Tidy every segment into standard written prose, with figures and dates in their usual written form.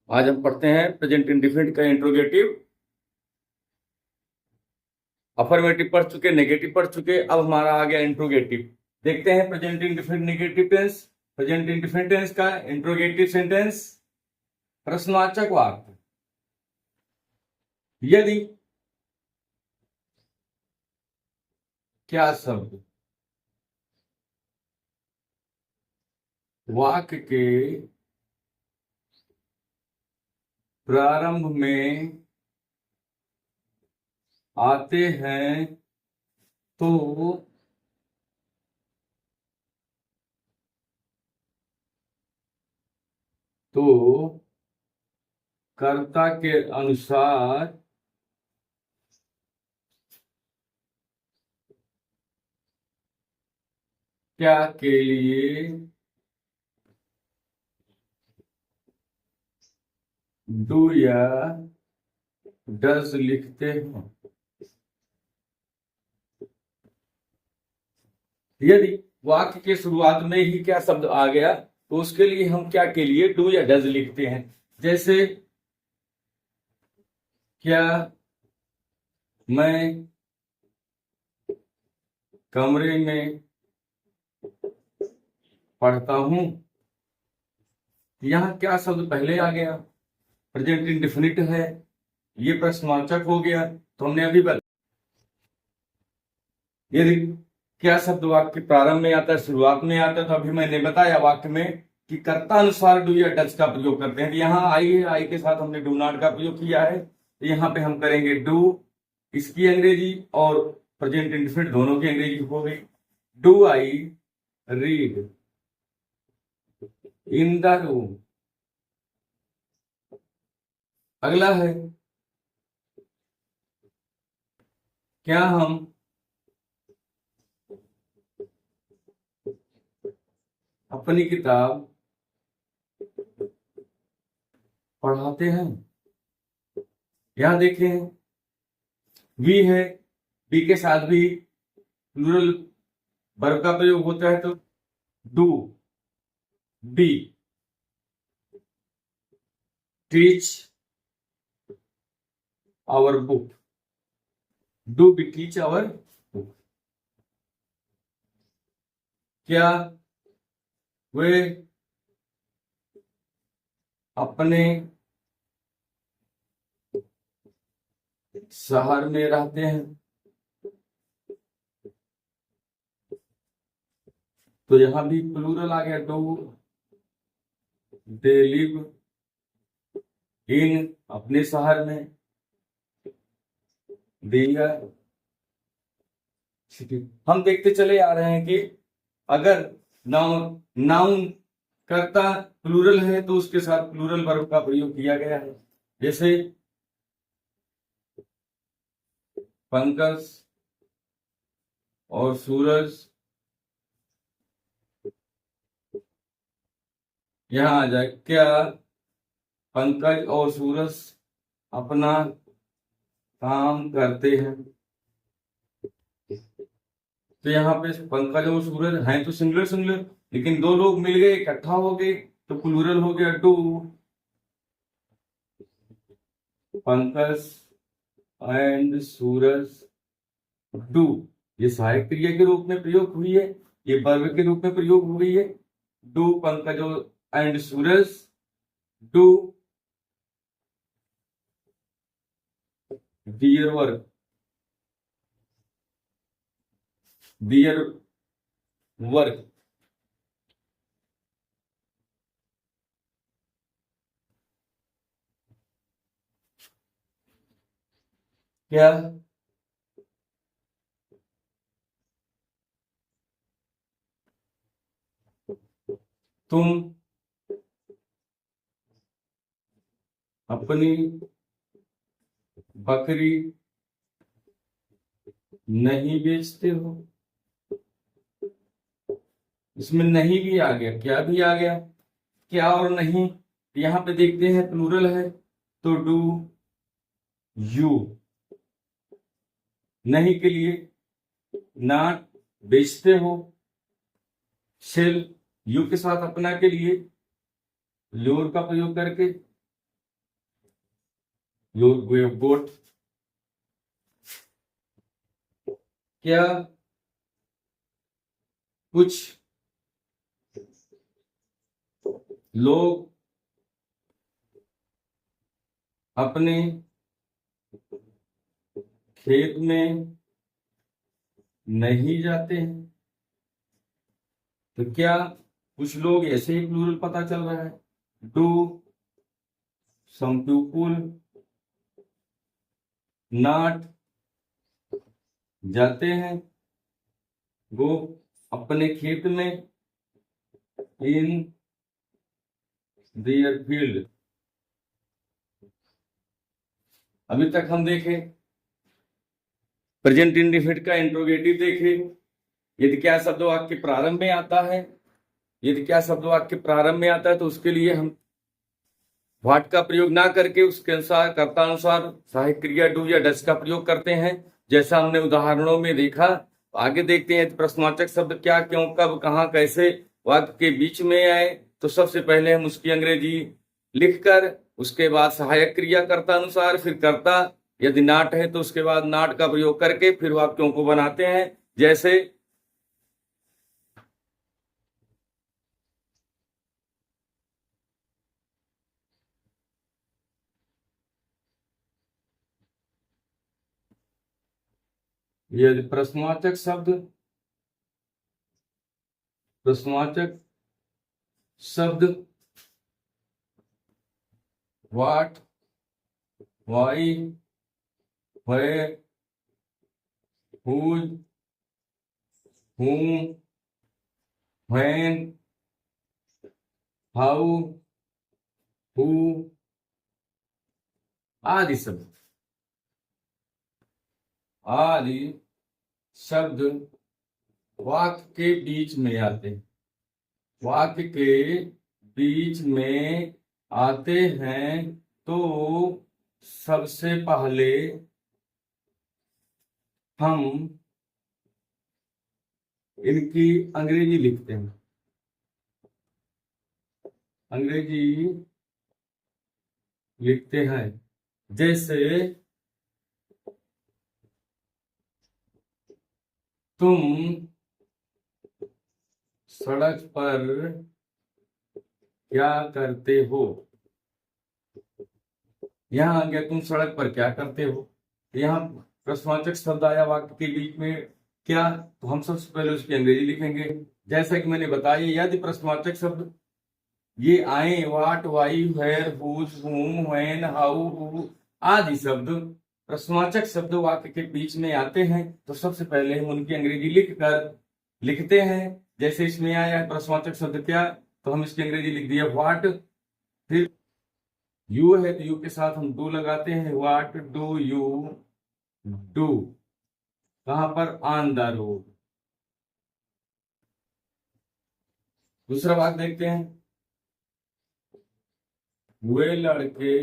आज हम पढ़ते हैं प्रेजेंट इंडेफिनिट का इंट्रोगेटिव। अफर्मेटिव पढ़ चुके, नेगेटिव पढ़ चुके, अब हमारा आ गया इंट्रोगेटिव। देखते हैं present indefinite negative tense, present indefinite tense का इंट्रोगेटिव सेंटेंस। प्रश्नवाचक वाक्य। यदि क्या शब्द वाक्य के प्रारंभ में आते हैं तो कर्ता के अनुसार क्या के लिए डू या डज लिखते हैं। यदि वाक्य के शुरुआत में ही क्या शब्द आ गया तो उसके लिए हम क्या के लिए डू या डज लिखते हैं। जैसे क्या मैं कमरे में पढ़ता हूं, यहां क्या शब्द पहले आ गया, प्रेजेंट इंडेफिनिट है, ये प्रश्नवाचक हो गया। तो हमने अभी यदि क्या शब्द वाक्य के प्रारंभ में आता है, शुरुआत में आता है, तो अभी मैंने बताया वाक्य में कि कर्ता अनुसार डू या डज का प्रयोग करते हैं। यहाँ आई है, आई के साथ हमने डू नॉट का प्रयोग किया है, तो यहाँ पे हम करेंगे डू, इसकी अंग्रेजी और प्रेजेंट इंडेफिनिट दोनों की अंग्रेजी हो गई। Do I read in the room. अगला है क्या हम अपनी किताब पढ़ाते हैं। यहां देखें वी है, बी के साथ भी प्लूरल वर्ब का प्रयोग होता है, तो do be teach our book, do be teach our book. क्या वे अपने शहर में रहते हैं, तो यहां भी प्लूरल आ गया, डू दे लिव इन अपने शहर में, दिया सिटी। हम देखते चले आ रहे हैं कि अगर नाउन कर्ता प्लूरल है तो उसके साथ प्लूरल वर्ब का प्रयोग किया गया है। जैसे पंकज और सूरज, यहां आ जाए क्या पंकज और सूरज अपना काम करते हैं, तो यहाँ पे पंकज और सूरज हैं तो सिंगुलर सिंगुलर, लेकिन दो लोग मिल गए इकट्ठा हो गए तो प्लूरल हो गया, do Pankaj and Suraj do. ये सहायक क्रिया के रूप में प्रयोग हुई है, ये वर्ब के रूप में प्रयोग हुई है। Do Pankaj and Suraj do their work, their work. क्या तुम अपनी बकरी नहीं बेचते हो। इसमें नहीं भी आ गया, क्या भी आ गया, क्या और नहीं। यहां पे देखते हैं प्लूरल है तो डू यू, नहीं के लिए नॉट बेचते हो, सेल यू के साथ अपना के लिए लोर का प्रयोग करके, वे गोट। क्या कुछ लोग अपने खेत में नहीं जाते हैं? तो क्या कुछ लोग, ऐसे ही प्लूरल पता चल रहा है। डू सम पीपुल नॉट जाते हैं वो अपने खेत में इन देयर फील्ड। अभी तक हम देखें प्रेजेंट इंडेफिनिट का इंट्रोगेटिव देखें। यदि क्या शब्द वाक्य प्रारंभ में आता है, यदि क्या शब्द वाक्य प्रारंभ में आता है तो उसके लिए हम व्हाट का प्रयोग ना करके उसके अनुसार कर्तानुसार सहायक क्रिया डू या डज का प्रयोग करते हैं, जैसा हमने उदाहरणों में देखा। आगे देखते हैं प्रश्नवाचक शब्द क्या, क्यों, कब, कहाँ, कैसे वाक्य के बीच में आए तो सबसे पहले हम उसकी अंग्रेजी लिखकर उसके बाद सहायक क्रिया कर्ता अनुसार, फिर कर्ता यदि नाट है तो उसके बाद नाट का प्रयोग करके फिर वाक्यों को बनाते हैं। जैसे यदि प्रश्नवाचक शब्द what, why, where, whose, whom, when, how, who आदि शब्द वाक्य के बीच में आते हैं, वाक्य के बीच में आते हैं तो सबसे पहले हम इनकी अंग्रेजी लिखते हैं। अंग्रेजी लिखते हैं जैसे तुम सड़क पर क्या करते हो। यहाँ आ गया तुम सड़क पर क्या करते हो। यहाँ प्रश्नवाचक शब्द आया वाक्य के बीच में क्या, तो हम सबसे पहले उसकी अंग्रेजी लिखेंगे। जैसा कि मैंने बताया यदि प्रश्नवाचक शब्द ये आए व्हाट, व्हाई, वेयर, हुज, हुम, व्हेन, हाउ, हु आदि शब्द प्रश्नवाचक शब्द वाक्य के बीच में आते हैं तो सबसे पहले हम उनकी अंग्रेजी लिखते हैं। जैसे इसमें आया है प्रश्नवाचक शब्द क्या, तो हम इसकी अंग्रेजी लिख दिया व्हाट। फिर यू है तो यू के साथ हम डू लगाते हैं, व्हाट डू यू डू, कहां पर, ऑन द रोड। दूसरा वाक्य देखते हैं, वे लड़के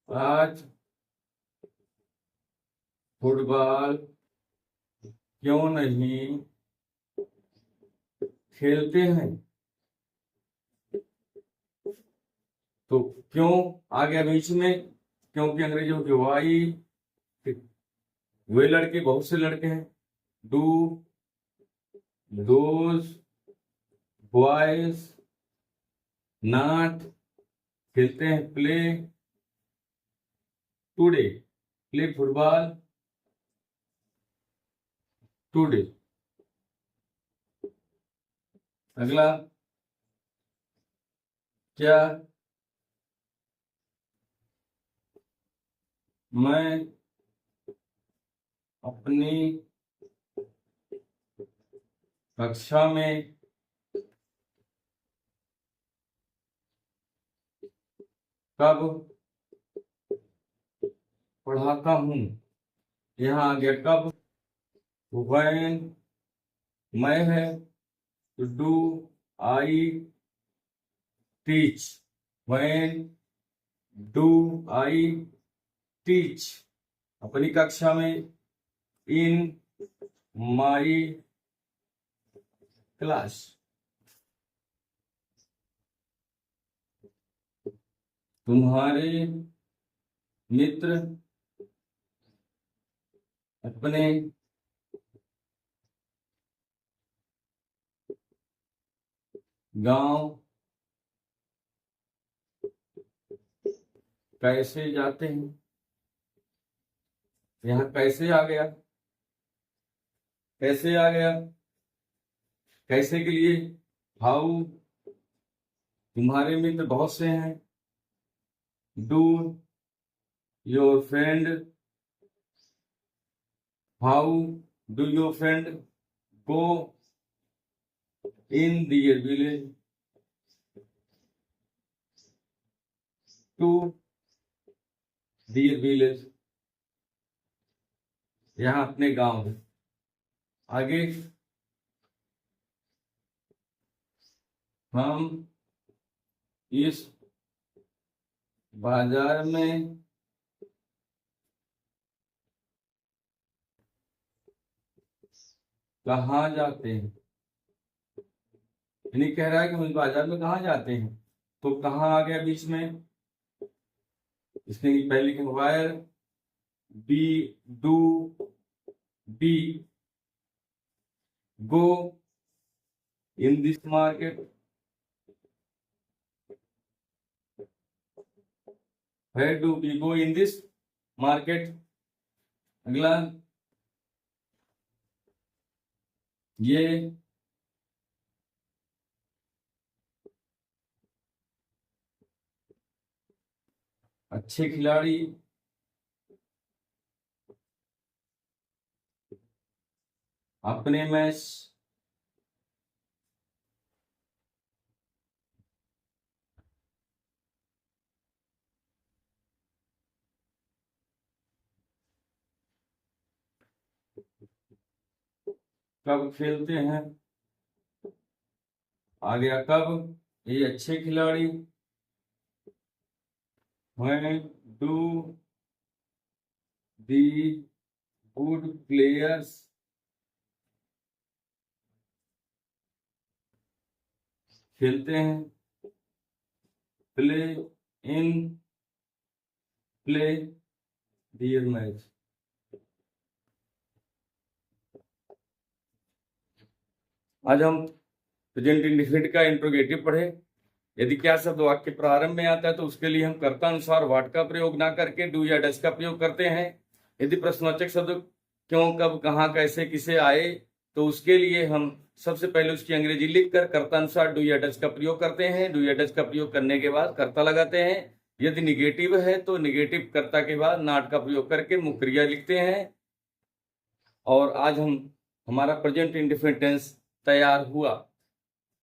आज फुटबॉल क्यों नहीं खेलते हैं। तो क्यों आ गया बीच में, क्योंकि अंग्रेजी होगी वाई। वे लड़के बहुत से लड़के हैं, डू दोज बॉयज नॉट खेलते हैं, play today, play football today. अगला क्या, मैं अपनी कक्षा में कब पढ़ाता हूं। यहाँ आ गया कब, व्हेन मैं है तो do I teach, when do I teach अपनी कक्षा में, इन माई क्लास। तुम्हारे मित्र अपने गांव कैसे जाते हैं। यहाँ कैसे आ गया, कैसे आ गया, कैसे के लिए हाउ, तुम्हारे मित्र बहुत से हैं। Do your friend, how do your friend go in their village to their village, यहाँ अपने गांव में। आगे हम इस बाजार में कहाँ जाते हैं। यानी कह रहा है कि हम इस बाजार में कहाँ जाते हैं, तो कहाँ आ गया बीच में। इसने पहले लिखे where, be, do, be, go in this market, where do we go in this market। अगला ये अच्छे खिलाड़ी अपने मैच कब खेलते हैं। आ गया कब, ये अच्छे खिलाड़ी। when do the good players खेलते हैं। प्ले दियर मैच। आज हम प्रेजेंट इंडेफिनिट का इंट्रोगेटिव पढ़े। यदि क्या शब्द वाक्य प्रारंभ में आता है तो उसके लिए हम कर्ता अनुसार व्हाट का प्रयोग ना करके डू या डज का प्रयोग करते हैं। यदि प्रश्नवाचक शब्द क्यों, कब, कहाँ, कैसे, किसे आए, तो उसके लिए हम सबसे पहले उसकी अंग्रेजी लिखकर कर्ता अनुसार डू या डज का प्रयोग करते हैं। डू या डज का प्रयोग करने के बाद कर्ता लगाते हैं। यदि निगेटिव है तो निगेटिव कर्ता के बाद नॉट का प्रयोग करके मुख्य क्रिया लिखते हैं। और आज हमारा प्रेजेंट इंडेफिनिट टेंस तैयार हुआ।